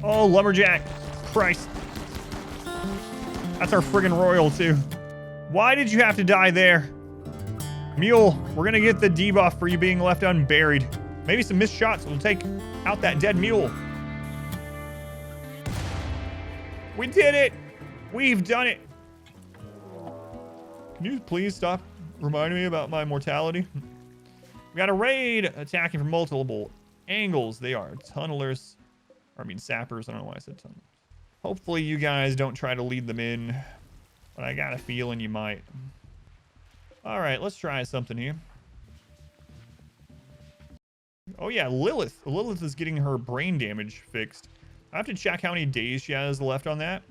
Oh, lumberjack. Christ. That's our friggin' royal, too. Why did you have to die there? Mule, we're gonna get the debuff for you being left unburied. Maybe some missed shots will take out that dead mule. We did it! We've done it! Can you please stop reminding me about my mortality? We got a raid attacking from multiple angles. They are tunnelers. Or I mean sappers. I don't know why I said tunnelers. Hopefully you guys don't try to lead them in. But I got a feeling you might. Alright, let's try something here. Oh yeah, Lilith. Lilith is getting her brain damage fixed. I have to check how many days she has left on that.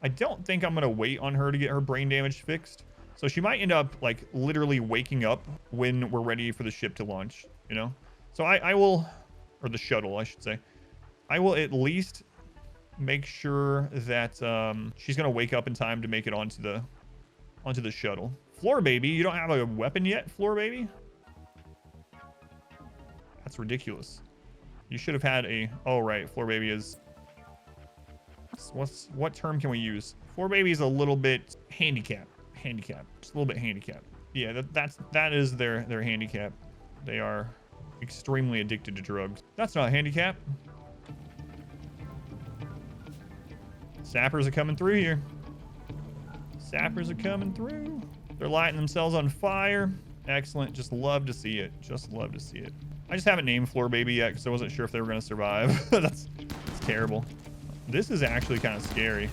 I don't think I'm going to wait on her to get her brain damage fixed. So she might end up, like, literally waking up when we're ready for the ship to launch, you know? So I will, or the shuttle, I should say. I will at least make sure that she's going to wake up in time to make it onto the shuttle. Floor Baby, you don't have a weapon yet, Floor Baby? That's ridiculous. You should have had a... Oh, right, Floor Baby is... What term can we use? Floor Baby is a little bit handicapped. Just a little bit handicapped. Yeah, that is their handicap. They are extremely addicted to drugs. That's not a handicap. Sappers are coming through here. Sappers are coming through. They're lighting themselves on fire. Excellent. Just love to see it. Just love to see it. I just haven't named Floor Baby yet because I wasn't sure if they were going to survive. That's terrible. This is actually kind of scary.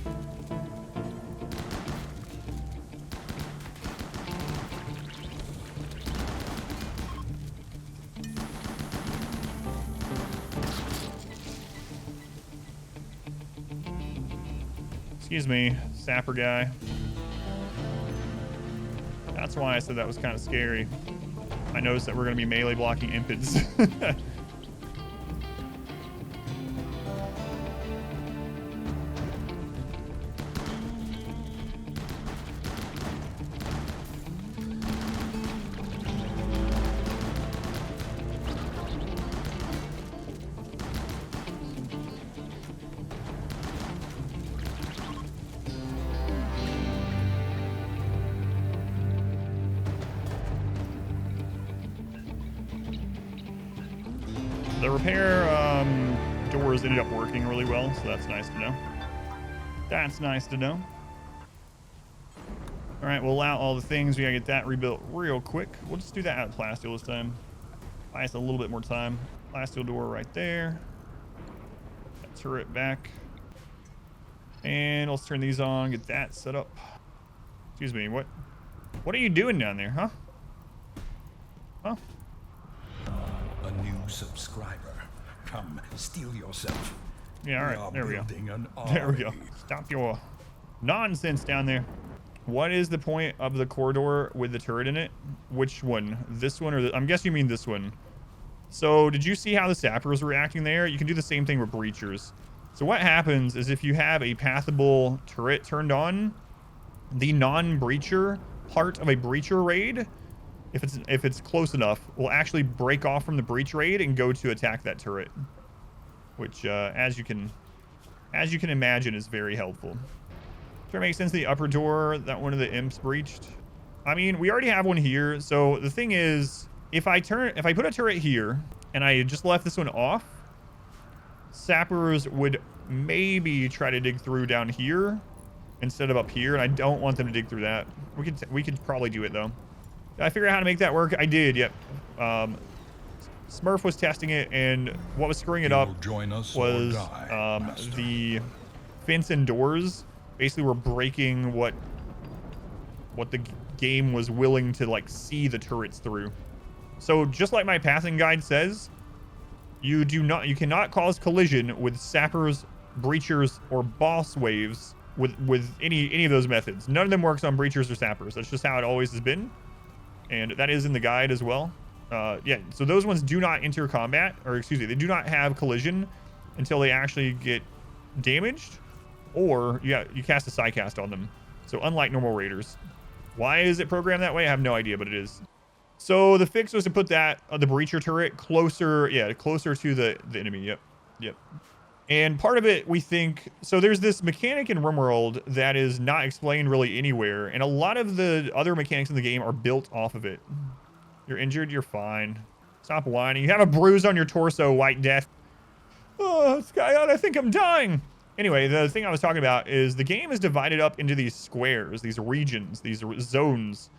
Excuse me, sapper guy. That's why I said that was kind of scary. I noticed that we're going to be melee blocking impids. The repair doors ended up working really well, so that's nice to know. That's nice to know. All right, we'll allow all the things. We gotta get that rebuilt real quick. We'll just do that out of plasteel this time. Buy us a little bit more time. Plasteel door right there. That turret back. And let's turn these on, get that set up. Excuse me, what are you doing down there, huh? Huh? A new subscriber. Come, steal yourself. Yeah, all right. There we go. There we go. Stop your nonsense down there. What is the point of the corridor with the turret in it? Which one? This one or I'm guessing you mean this one. So did you see how the sappers were reacting there? You can do the same thing with breachers. So what happens is if you have a pathable turret turned on, the non-breacher part of a breacher raid, if it's close enough, will actually break off from the breach raid and go to attack that turret, which as you can imagine is very helpful. Does that make sense? The upper door that one of the imps breached. I mean, we already have one here. So the thing is, if I put a turret here and I just left this one off, sappers would maybe try to dig through down here instead of up here, and I don't want them to dig through that. We could probably do it though. Did I figure out how to make that work? I did, yep. Smurf was testing it, and what was screwing it up was the fence and doors basically were breaking what the game was willing to like see the turrets through. So just like my passing guide says, you cannot cause collision with sappers, breachers, or boss waves with any of those methods. None of them works on breachers or sappers. That's just how it always has been. And that is in the guide as well. Yeah, so those ones do not enter combat, or excuse me, they do not have collision until they actually get damaged, or you cast a psycast on them. So unlike normal raiders. Why is it programmed that way? I have no idea, but it is. So the fix was to put that the breacher turret closer to the enemy. Yep. And part of it, we think, so there's this mechanic in RimWorld that is not explained really anywhere. And a lot of the other mechanics in the game are built off of it. You're injured, you're fine. Stop whining. You have a bruise on your torso, White Death. Oh, Skyot, I think I'm dying. Anyway, the thing I was talking about is the game is divided up into these squares, these regions, these zones,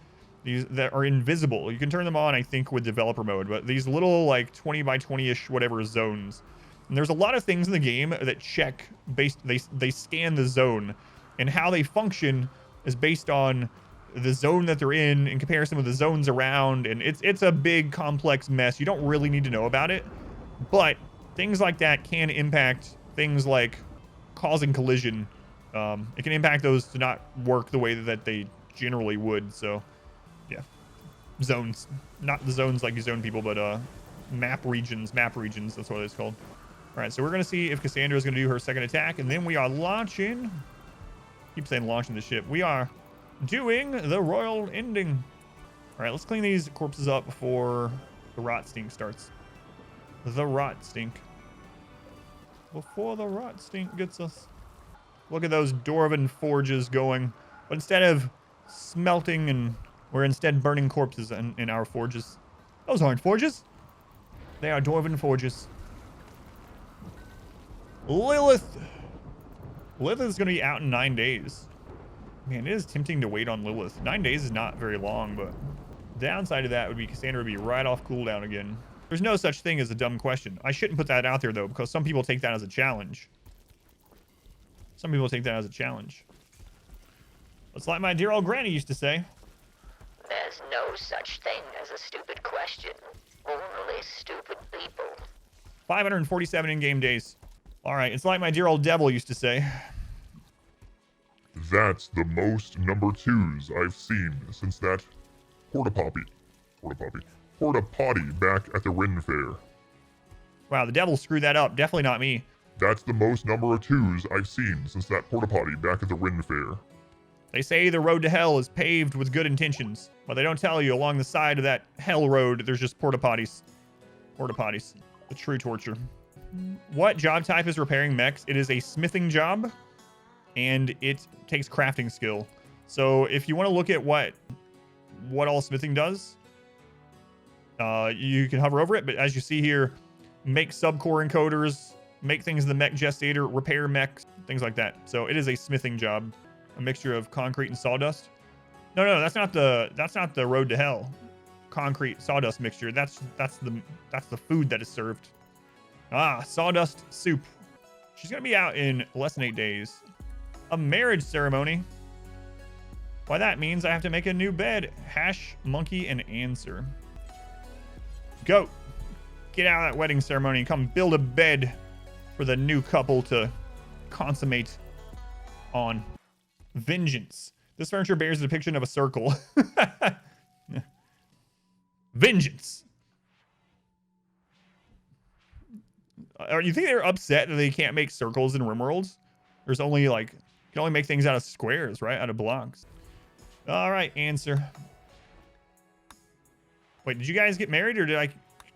these that are invisible. You can turn them on, I think, with developer mode, but these little like 20 by 20-ish whatever zones. And there's a lot of things in the game that check based, they scan the zone, and how they function is based on the zone that they're in comparison with the zones around, and it's a big complex mess. You don't really need to know about it, but things like that can impact things like causing collision. It can impact those to not work the way that they generally would. So yeah, zones, not the zones like you zone people, but map regions, that's what it's called. All right, so we're gonna see if Cassandra is gonna do her second attack, and then we are launching. Keep saying launching the ship. We are doing the royal ending. All right, let's clean these corpses up before the rot stink starts. The rot stink. Before the rot stink gets us. Look at those dwarven forges going. But instead of smelting, and we're instead burning corpses in our forges. Those aren't forges. They are dwarven forges. Lilith. Lilith is going to be out in 9 days. Man, it is tempting to wait on Lilith. 9 days is not very long, but downside of that would be Cassandra would be right off cooldown again. There's no such thing as a dumb question. I shouldn't put that out there, though, because some people take that as a challenge. Some people take that as a challenge. It's like my dear old granny used to say. There's no such thing as a stupid question. Only stupid people. 547 in-game days. All right, it's like my dear old devil used to say. That's the most number 2s I've seen since that porta potty back at the Ren Fair. Wow, the devil screwed that up. Definitely not me. That's the most number of 2s I've seen since that porta potty back at the Ren Fair. They say the road to hell is paved with good intentions, but they don't tell you along the side of that hell road there's just porta potties. Porta potties. The true torture. What job type is repairing mechs? It is a smithing job, and it takes crafting skill. So if you want to look at what all smithing does, you can hover over it, but as you see here, make subcore encoders, make things in the mech gestator, repair mechs, things like that. So it is a smithing job, a mixture of concrete and sawdust. No, that's not the road to hell. Concrete sawdust mixture. That's the food that is served. Ah, sawdust soup. She's gonna be out in less than 8 days. A marriage ceremony. Why, that means I have to make a new bed. Hash, monkey, and answer. Goat, get out of that wedding ceremony and come build a bed for the new couple to consummate on. Vengeance. This furniture bears a depiction of a circle. Vengeance. You think they're upset that they can't make circles in RimWorld? There's only like, you can only make things out of squares, right? Out of blocks. All right, answer. Wait, did you guys get married, or did it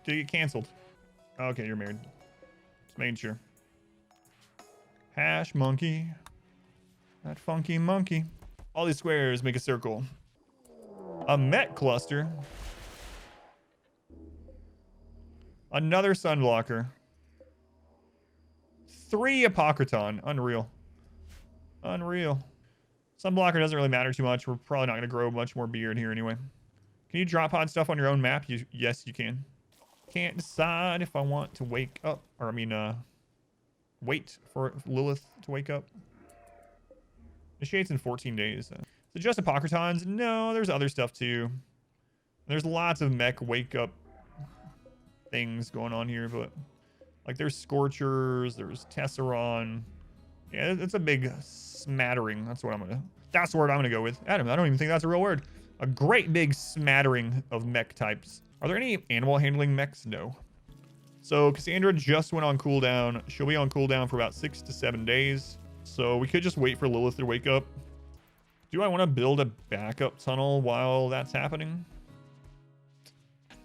get canceled? Okay, you're married. Just making sure. Hash monkey. That funky monkey. All these squares make a circle. A MECH cluster. Another sunblocker. 3 Apocryton. Unreal. Unreal. Sunblocker doesn't really matter too much. We're probably not going to grow much more beard here anyway. Can you drop pod stuff on your own map? Yes, you can. Can't decide if I want to wake up. Or, I mean, wait for Lilith to wake up. Initiates in 14 days. Is it just Apocrytons? No, there's other stuff too. There's lots of mech wake up things going on here, but like there's Scorchers, there's Tesseron. Yeah, it's a big smattering. That's the word I'm gonna go with. Adam, I don't even think that's a real word. A great big smattering of mech types. Are there any animal handling mechs? No. So Cassandra just went on cooldown. She'll be on cooldown for about 6 to 7 days. So we could just wait for Lilith to wake up. Do I want to build a backup tunnel while that's happening?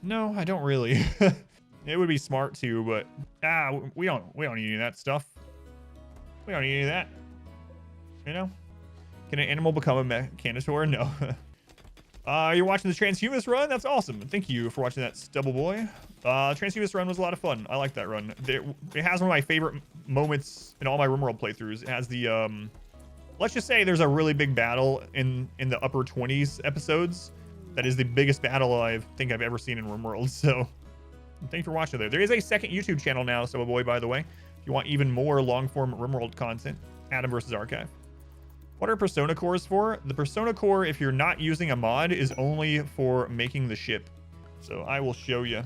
No, I don't really. It would be smart to, but we don't need any of that stuff. We don't need any of that. You know? Can an animal become a mechanosaur? No. You're watching the Transhumanist Run? That's awesome. Thank you for watching that, Stubble Boy. Transhumanist Run was a lot of fun. I like that run. It has one of my favorite moments in all my RimWorld playthroughs. It has the, let's just say there's a really big battle in the upper 20s episodes. That is the biggest battle I think I've ever seen in RimWorld. So, thanks for watching there. There is a second YouTube channel now, Stubble Boy, by the way. If you want even more long-form RimWorld content, Adam vs. Archive. What are persona cores for? The persona core, if you're not using a mod, is only for making the ship. So I will show you.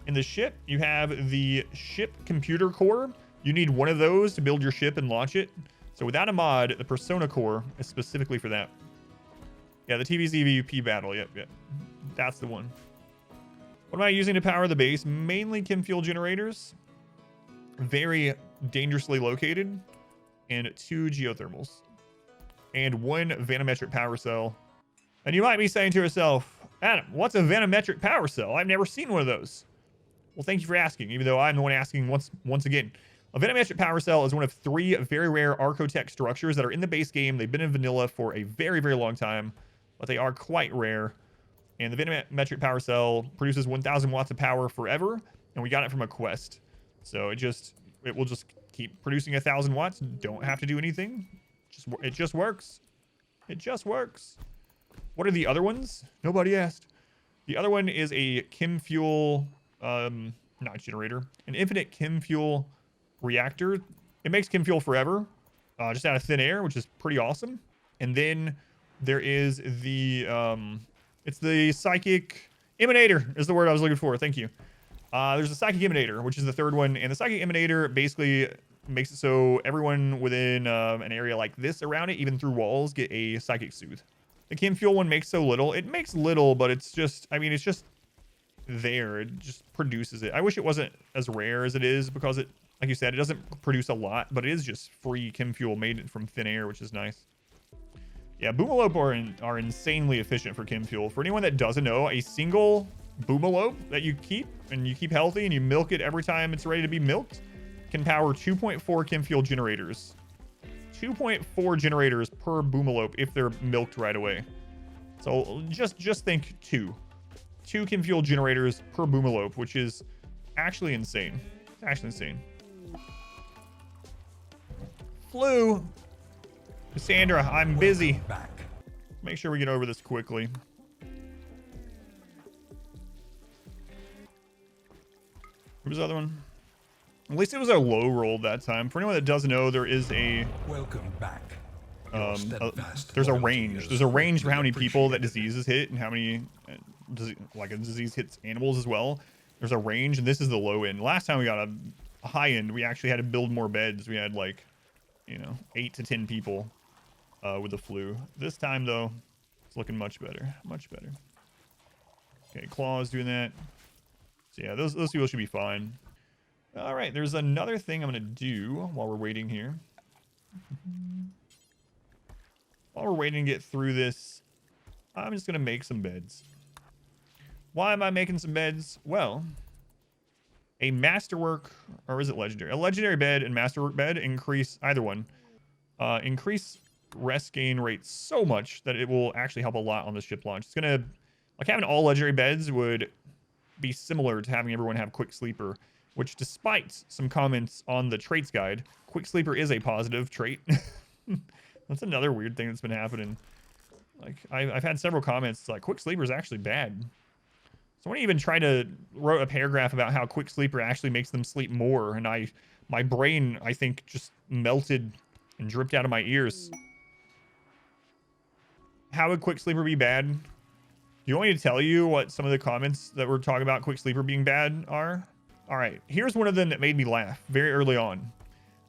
In the ship, you have the ship computer core. You need one of those to build your ship and launch it. So without a mod, the persona core is specifically for that. Yeah, the TVZ battle. Yep. That's the one. What am I using to power the base? Mainly chem fuel generators. Very dangerously located. And 2 geothermals. And 1 Vannometric power cell. And you might be saying to yourself, Adam, what's a Vannometric power cell? I've never seen one of those. Well, thank you for asking, even though I'm the one asking once again. A Vannometric power cell is one of 3 very rare Archotech structures that are in the base game. They've been in vanilla for a very, very long time, but they are quite rare. And the Vannometric power cell produces 1,000 watts of power forever, and we got it from a quest. So it will just keep producing 1,000 watts. Don't have to do anything. It just works. It just works. What are the other ones? Nobody asked. The other one is a chem fuel, not generator, an infinite chem fuel reactor. It makes chem fuel forever, just out of thin air, which is pretty awesome. And then there is the, it's the psychic emanator is the word I was looking for. Thank you. There's a psychic emanator, which is the 3rd one. And the psychic emanator basically makes it so everyone within an area like this around it, even through walls, get a psychic soothe. The chem fuel one makes so little. It makes little, but it's just, I mean, it's just there. It just produces it. I wish it wasn't as rare as it is because it, like you said, it doesn't produce a lot, but it is just free chem fuel made from thin air, which is nice. Yeah, Boomalope are insanely efficient for chem fuel. For anyone that doesn't know, a single Boomalope that you keep healthy and you milk it every time it's ready to be milked can power 2.4 chem fuel generators. 2.4 generators per Boomalope if they're milked right away. So just think 2 chem fuel generators per Boomalope, which is actually insane. It's actually insane. Flu. Cassandra, I'm busy. Make sure we get over this quickly. What was the other one? At least it was a low roll that time. For anyone that doesn't know, there is a welcome back. There's a range. There's a range for how many people that diseases hit and how many like a disease hits animals as well. There's a range, and this is the low end. Last time we got a high end, we actually had to build more beds. We had like, 8 to 10 people with the flu. This time though, it's looking much better. Much better. Okay, Claw's doing that. So yeah, those people should be fine. All right, there's another thing I'm going to do while we're waiting here. While we're waiting to get through this, I'm just going to make some beds. Why am I making some beds? Well, a masterwork, or is it legendary? A legendary bed and masterwork bed increase, either one, increase rest gain rate so much that it will actually help a lot on the ship launch. It's going to, like having all legendary beds would be similar to having everyone have quick sleeper, which despite some comments on the traits guide, quick sleeper is a positive trait. That's another weird thing that's been happening. Like I've had several comments like quick sleeper is actually bad. Someone even tried to wrote a paragraph about how quick sleeper actually makes them sleep more, and my brain I think just melted and dripped out of my ears. How would quick sleeper be bad? Do you want me to tell you what some of the comments that were talking about quick sleeper being bad are? All right, here's one of them that made me laugh very early on.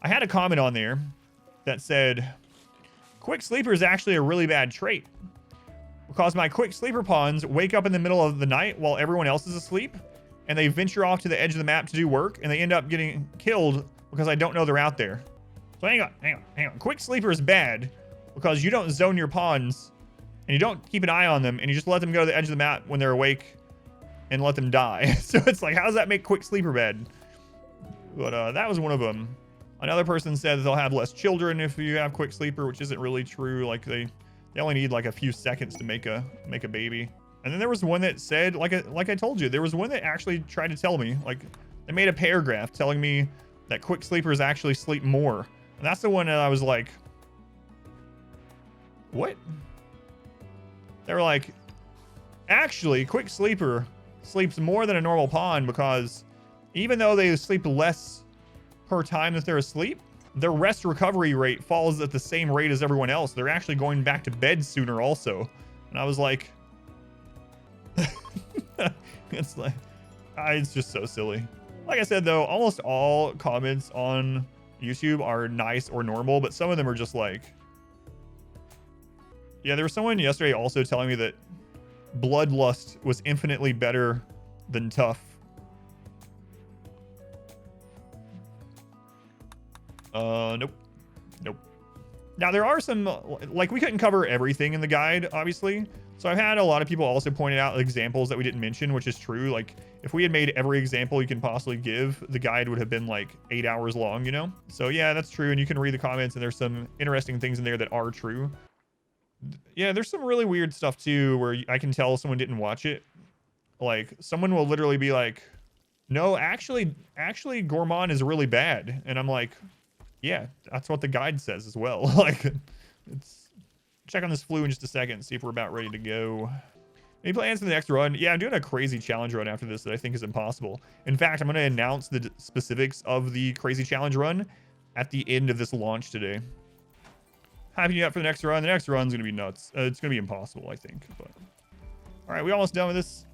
I had a comment on there that said, quick sleeper is actually a really bad trait because my quick sleeper pawns wake up in the middle of the night while everyone else is asleep, and they venture off to the edge of the map to do work, and they end up getting killed because I don't know they're out there. So hang on. Quick sleeper is bad because you don't zone your pawns and you don't keep an eye on them, and you just let them go to the edge of the map when they're awake and let them die. So it's like, how does that make quick sleeper bad? But that was one of them. Another person said that they'll have less children if you have quick sleeper, which isn't really true. Like they only need like a few seconds to make a baby. And then there was one that said, like I told you, there was one that actually tried to tell me, like they made a paragraph telling me that quick sleepers actually sleep more. And that's the one that I was like, what? They were like, actually, quick sleeper sleeps more than a normal pawn because even though they sleep less per time that they're asleep, their rest recovery rate falls at the same rate as everyone else. They're actually going back to bed sooner also. And I was like, it's just so silly. Like I said, though, almost all comments on YouTube are nice or normal, but some of them are just like, yeah, there was someone yesterday also telling me that Bloodlust was infinitely better than Tough. Nope. Now there are some, like we couldn't cover everything in the guide, obviously. So I've had a lot of people also pointed out examples that we didn't mention, which is true. Like if we had made every example you can possibly give, the guide would have been like 8 hours long, you know? So yeah, that's true. And you can read the comments and there's some interesting things in there that are true. Yeah, there's some really weird stuff too, where I can tell someone didn't watch it. Like someone will literally be like, no, actually Gourmand is really bad. And I'm like, yeah, that's what the guide says as well. Like, it's check on this flu in just a second, see if we're about ready to go. Any plans for the next run? Yeah, I'm doing a crazy challenge run after this that I think is impossible. In fact, I'm going to announce the specifics of the crazy challenge run at the end of this launch today. Hyping you up for the next run. The next run's going to be nuts. It's going to be impossible, I think. But all right, we almost done with this.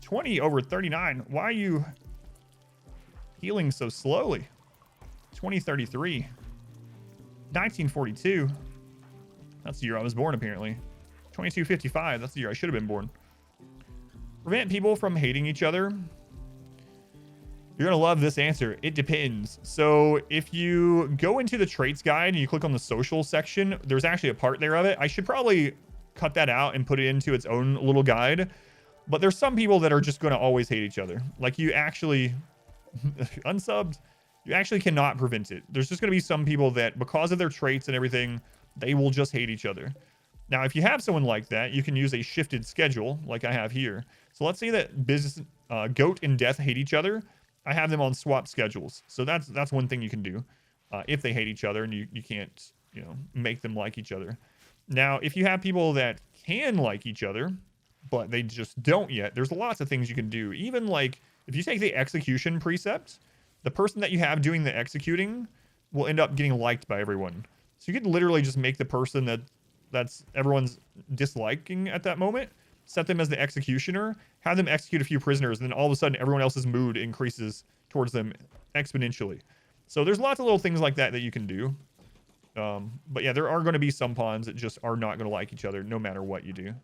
20 over 39. Why are you healing so slowly? 2033. 1942. That's the year I was born, apparently. 2255. That's the year I should have been born. Prevent people from hating each other. You're going to love this answer. It depends. So if you go into the traits guide and you click on the social section, there's actually a part there of it. I should probably cut that out and put it into its own little guide. But there's some people that are just going to always hate each other. Like you actually unsubbed, you actually cannot prevent it. There's just going to be some people that because of their traits and everything, they will just hate each other. Now, if you have someone like that, you can use a shifted schedule like I have here. So let's say that business, Goat and Death hate each other. I have them on swap schedules. So that's one thing you can do if they hate each other and you can't, you know, make them like each other. Now, if you have people that can like each other, but they just don't yet, there's lots of things you can do. Even like if you take the execution precept, the person that you have doing the executing will end up getting liked by everyone. So you could literally just make the person that's everyone's disliking at that moment, set them as the executioner, have them execute a few prisoners, and then all of a sudden everyone else's mood increases towards them exponentially. So there's lots of little things like that you can do. But yeah, there are going to be some pawns that just are not going to like each other no matter what you do.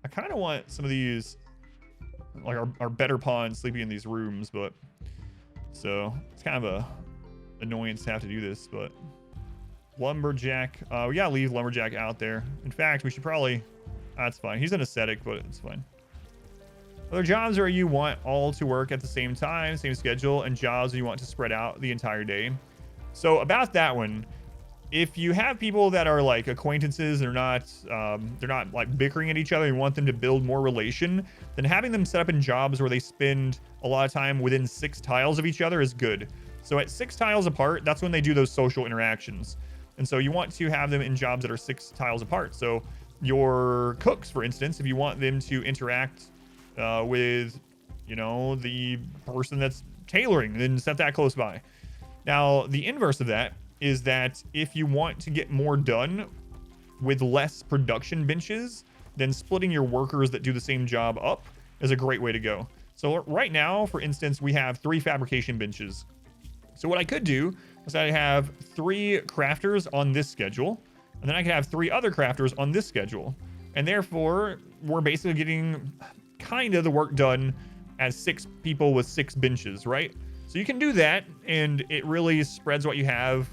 I kind of want some of these, like our better pawns sleeping in these rooms, but so it's kind of a annoyance to have to do this, but Lumberjack, we gotta leave Lumberjack out there. In fact, we should probably, that's fine. He's an ascetic, but it's fine. Other jobs where you want all to work at the same time, same schedule, and jobs where you want to spread out the entire day. So about that one, if you have people that are like acquaintances, they're not like bickering at each other, you want them to build more relation, then having them set up in jobs where they spend a lot of time within 6 tiles of each other is good. So at 6 tiles apart, that's when they do those social interactions. And so you want to have them in jobs that are 6 tiles apart. So your cooks, for instance, if you want them to interact with, you know, the person that's tailoring, then set that close by. Now, the inverse of that is that if you want to get more done with less production benches, then splitting your workers that do the same job up is a great way to go. So right now, for instance, we have 3 fabrication benches. So what I could do is I have 3 crafters on this schedule, and then I could have 3 other crafters on this schedule. And therefore, we're basically getting kind of the work done as 6 people with 6 benches, right? So you can do that, and it really spreads what you have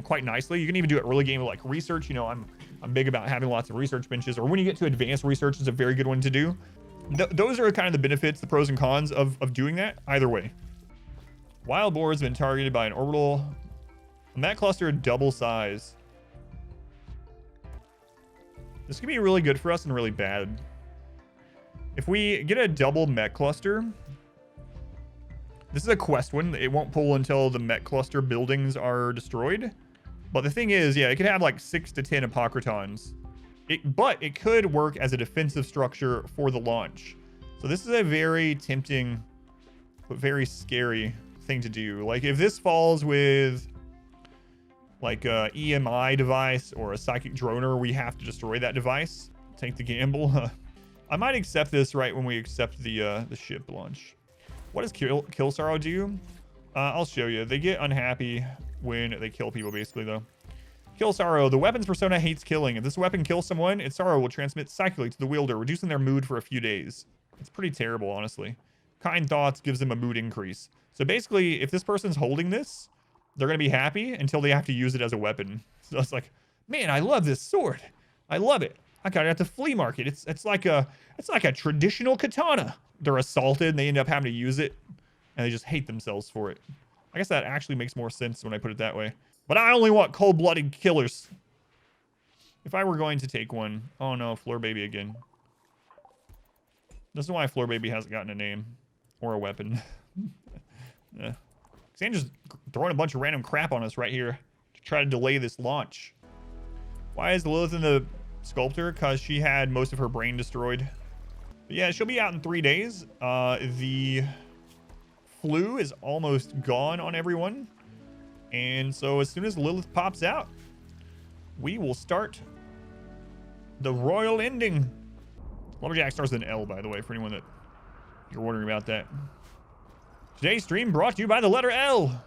quite nicely. You can even do it early game like research. You know, I'm big about having lots of research benches, or when you get to advanced research, is a very good one to do. Those are kind of the benefits, the pros and cons of doing that either way. Wild boar has been targeted by an orbital And that cluster double size. This could be really good for us and really bad. If we get a double mech cluster, this is a quest one. It won't pull until the mech cluster buildings are destroyed. But the thing is, yeah, it could have like 6 to 10 Apocrytons. But it could work as a defensive structure for the launch. So this is a very tempting, but very scary thing to do. Like if this falls with like a EMI device or a psychic droner, we have to destroy that device. Take the gamble. I might accept this right when we accept the ship launch. What does Kill Sorrow do? I'll show you. They get unhappy when they kill people, basically, though. Kill Sorrow. The weapon's persona hates killing. If this weapon kills someone, its sorrow will transmit psychically to the wielder, reducing their mood for a few days. It's pretty terrible, honestly. Kind Thoughts gives them a mood increase. So basically, if this person's holding this, they're going to be happy until they have to use it as a weapon. So it's like, man, I love this sword. I love it. I got it at the flea market. It's like a traditional katana. They're assaulted and they end up having to use it, and they just hate themselves for it. I guess that actually makes more sense when I put it that way. But I only want cold-blooded killers. If I were going to take one... Oh no, Floor Baby again. This is why Floor Baby hasn't gotten a name. Or a weapon. Yeah. Xander's throwing a bunch of random crap on us right here. To try to delay this launch. Why is Lilith in the sculptor? Because she had most of her brain destroyed. But yeah, she'll be out in 3 days. The flu is almost gone on everyone. And so as soon as Lilith pops out, we will start the royal ending. Lumberjack starts with an L, by the way, for anyone that you're wondering about that. Today's stream brought to you by the letter L.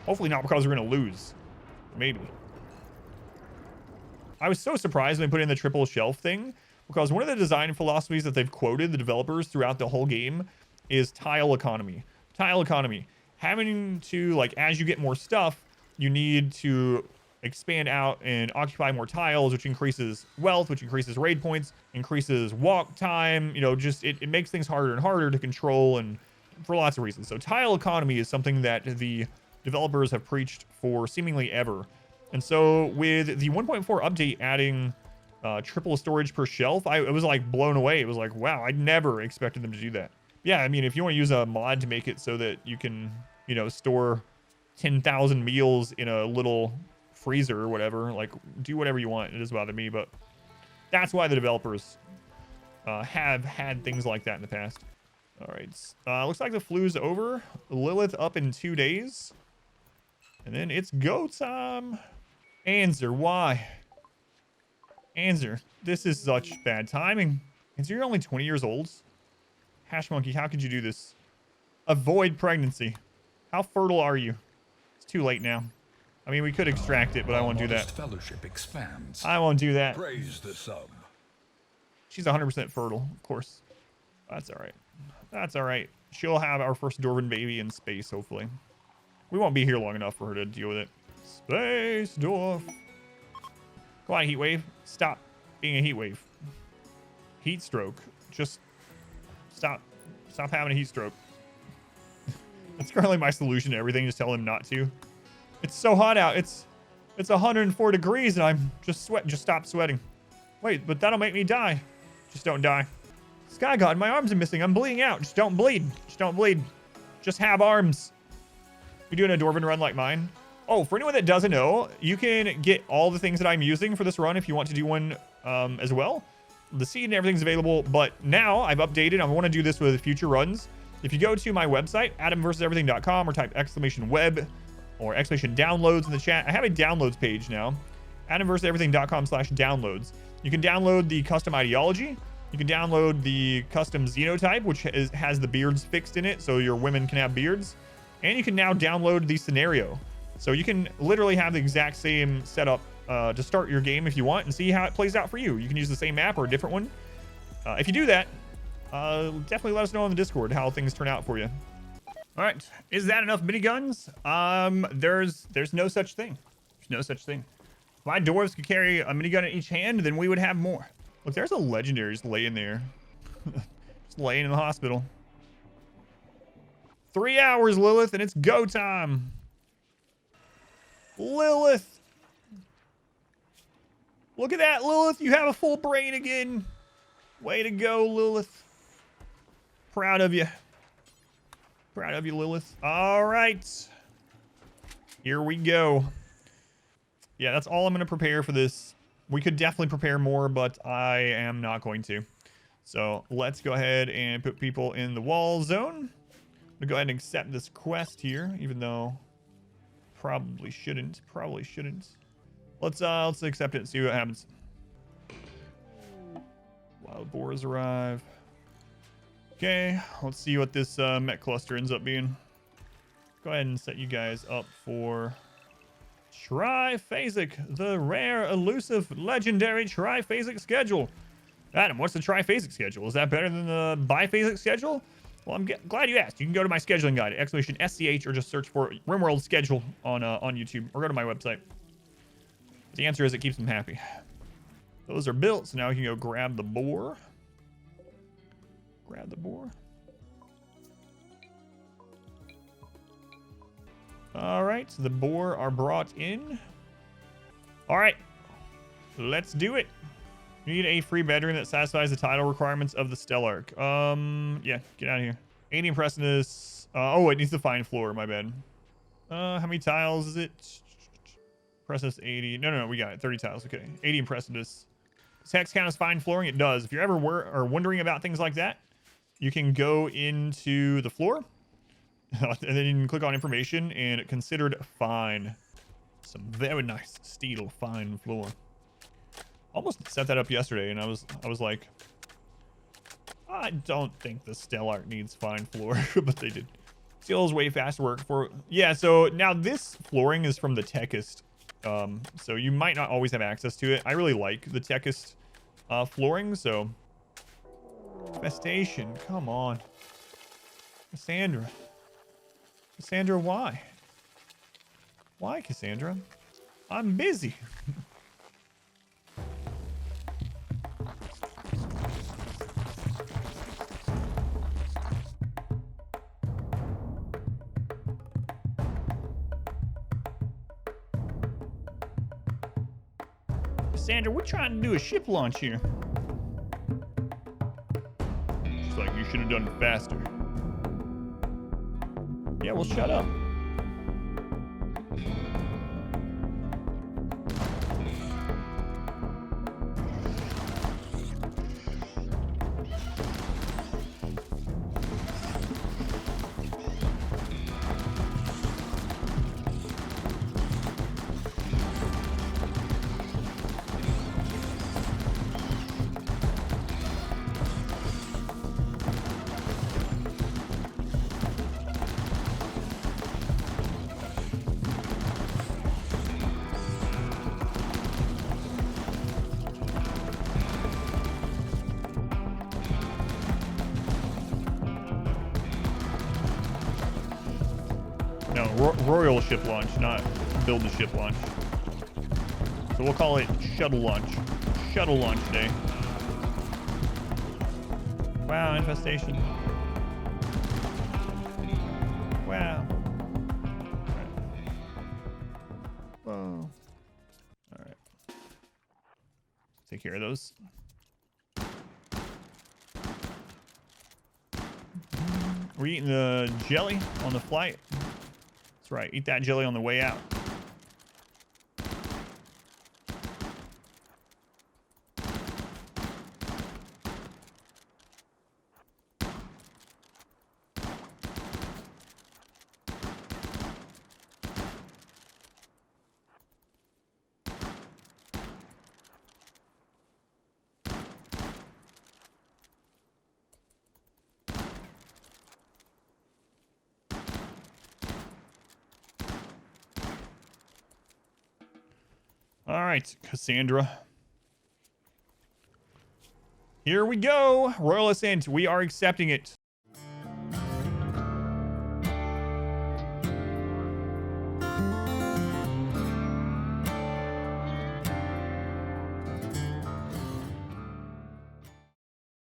Hopefully not because we're going to lose. Maybe. I was so surprised when they put in the triple shelf thing, because one of the design philosophies that they've quoted the developers throughout the whole game is tile economy. Tile economy. Having to, like, as you get more stuff, you need to expand out and occupy more tiles, which increases wealth, which increases raid points, increases walk time. You know, just it makes things harder and harder to control, and for lots of reasons. So tile economy is something that the developers have preached for seemingly ever. And so with the 1.4 update adding triple storage per shelf, I was like blown away. It was like, wow, I never expected them to do that. Yeah, I mean, if you want to use a mod to make it so that you can, you know, store 10,000 meals in a little freezer or whatever, like, do whatever you want. It doesn't bother me, but that's why the developers have had things like that in the past. All right, looks like the flu's over. Lilith up in 2 days, and then it's go time. Anzer, why? Anzer, this is such bad timing. Anzer, you're only 20 years old. Hash Monkey, how could you do this? Avoid pregnancy. How fertile are you? It's too late now. I mean, we could extract it, but I won't do that. Fellowship expands. I won't do that. Praise the sub. She's 100% fertile, of course. That's all right. That's all right. She'll have our first Dwarven baby in space, hopefully. We won't be here long enough for her to deal with it. Space Dwarf. Come on, Heatwave. Stop being a Heatwave. Heat stroke. Just stop having a heat stroke. That's currently my solution to everything. Just tell him not to. It's so hot out. It's 104 degrees and I'm just sweating. Just stop sweating. Wait, but that'll make me die. Just don't die. Sky God, my arms are missing. I'm bleeding out. Just don't bleed. Just don't bleed. Just have arms. You're doing a Dwarven run like mine. Oh, for anyone that doesn't know, you can get all the things that I'm using for this run if you want to do one as well. The seed and everything's available, but now I've updated. I want to do this with future runs. If you go to my website, adamversuseverything.com, or type !web or ! downloads in the chat, I have a downloads page now. adamversuseverything.com/downloads. You can download the custom ideology. You can download the custom Xenotype, which has the beards fixed in it, so your women can have beards. And you can now download the scenario. So you can literally have the exact same setup to start your game if you want and see how it plays out for you. You can use the same map or a different one. If you do that, definitely let us know on the Discord how things turn out for you. All right, is that enough miniguns? There's no such thing. There's no such thing. If my dwarves could carry a minigun in each hand, then we would have more. Look, there's a legendary just laying there. Just laying in the hospital. 3 hours, Lilith, and it's go time. Lilith. Look at that, Lilith. You have a full brain again. Way to go, Lilith. Proud of you. Proud of you, Lilith. All right. Here we go. Yeah, that's all I'm going to prepare for this. We could definitely prepare more, but I am not going to. So let's go ahead and put people in the wall zone. I'm going to go ahead and accept this quest here, even though probably shouldn't. Probably shouldn't. Let's accept it and see what happens. Wild boars arrive. Okay, let's see what this mech cluster ends up being. Go ahead and set you guys up for TRIPHASIC, the rare, elusive, legendary TRIPHASIC schedule. Adam, what's the TRIPHASIC schedule? Is that better than the biphasic schedule? Well, I'm glad you asked. You can go to my scheduling guide, !SCH, or just search for RimWorld schedule on YouTube, or go to my website. The answer is it keeps them happy. Those are built, so now we can go grab the boar. Grab the boar. All right, so the boar are brought in. All right, let's do it. You need a free bedroom that satisfies the title requirements of the Stellarch. Yeah, get out of here. 80 impressiveness. Oh, it needs the fine floor, my bad. How many tiles is it? Impressiveness 80. No, we got it. 30 tiles, okay. 80 impressiveness. Does hex count as fine flooring? It does. If you're ever wondering about things like that, you can go into the floor, and then you can click on information, and considered fine. Some very nice steel fine floor. Almost set that up yesterday, and I was like, I don't think the Stellarch needs fine floor, but they did. Steel is way faster work for. Yeah, so now this flooring is from the Techist. So you might not always have access to it. I really like the Techist flooring, so. Infestation, come on. Cassandra. Cassandra, why? Why, Cassandra? I'm busy. Cassandra, we're trying to do a ship launch here. She's like, you should have done it faster. Yeah, well, shut up. Royal ship launch, not build a ship launch. So we'll call it shuttle launch. Shuttle launch day. Wow, infestation. Wow. Alright. Whoa. Alright. Take care of those. We're eating the jelly on the flight. That's right, eat that jelly on the way out. All right, Cassandra. Here we go. Royal Ascent. We are accepting it.